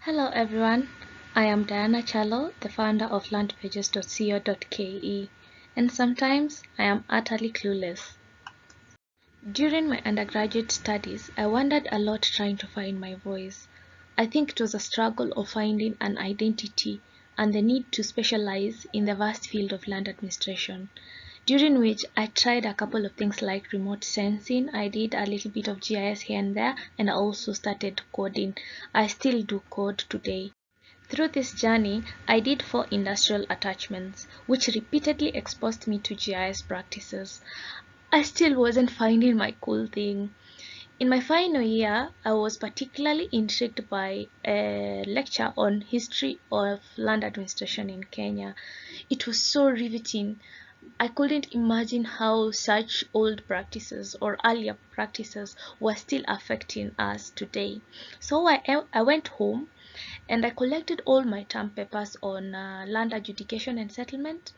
Hello everyone, I am Diana Chalo, the founder of landpages.co.ke, and sometimes I am utterly clueless. During my undergraduate studies, I wondered a lot trying to find my voice. I think it was a struggle of finding an identity and the need to specialize in the vast field of land administration, during which I tried a couple of things like remote sensing. I did a little bit of GIS here and there, and I also started coding. I still do code today. Through this journey, I did 4 industrial attachments, which repeatedly exposed me to GIS practices. I still wasn't finding my cool thing. In my final year, I was particularly intrigued by a lecture on history of land administration in Kenya. It was so riveting. I couldn't imagine how such old practices or earlier practices were still affecting us today. So I went home and I collected all my term papers on land adjudication and settlement,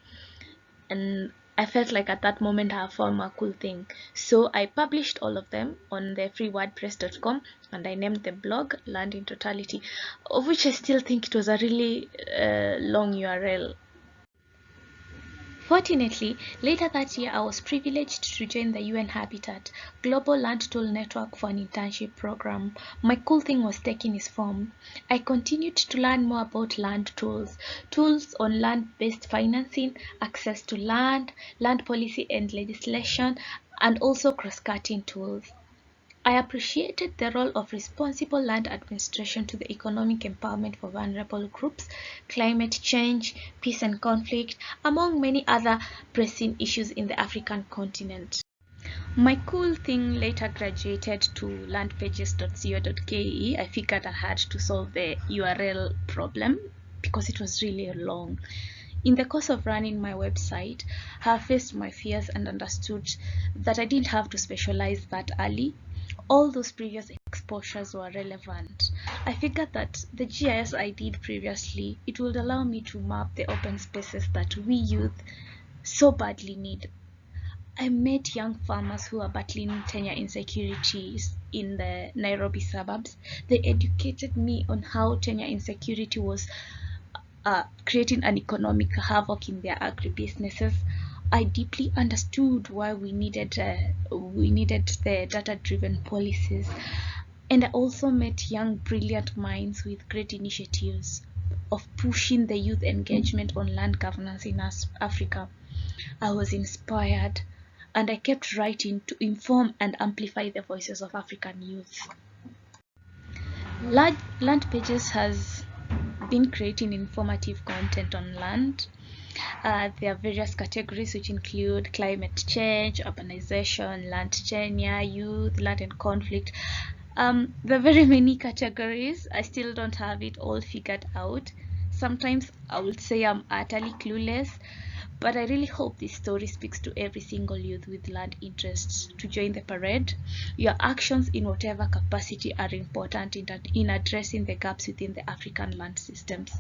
and I felt like at that moment I found a cool thing. So I published all of them on the freewordpress.com, and I named the blog Land in Totality, of which I still think it was a really long URL. Fortunately, later that year I was privileged to join the UN Habitat Global Land Tool Network for an internship program. My cool thing was taking its form. I continued to learn more about land tools, tools on land-based financing, access to land, land policy and legislation, and also cross-cutting tools. I appreciated the role of responsible land administration to the economic empowerment for vulnerable groups, climate change, peace and conflict, among many other pressing issues in the African continent. My cool thing later graduated to landpages.co.ke. I figured I had to solve the URL problem because it was really long. In the course of running my website, I faced my fears and understood that I didn't have to specialize that early. All those previous exposures were relevant. I figured that the GIS I did previously, it would allow me to map the open spaces that we youth so badly need. I met young farmers who are battling tenure insecurities in the Nairobi suburbs. They educated me on how tenure insecurity was creating an economic havoc in their agribusinesses. I deeply understood why we needed the data-driven policies, and I also met young, brilliant minds with great initiatives of pushing the youth engagement on land governance in Africa. I was inspired, and I kept writing to inform and amplify the voices of African youth. Land Pages has been creating informative content on land. There are various categories which include climate change, urbanization, land tenure, youth, land and conflict. There are very many categories. I still don't have it all figured out. Sometimes I would say I'm utterly clueless, but I really hope this story speaks to every single youth with land interests to join the parade. Your actions in whatever capacity are important in addressing the gaps within the African land systems.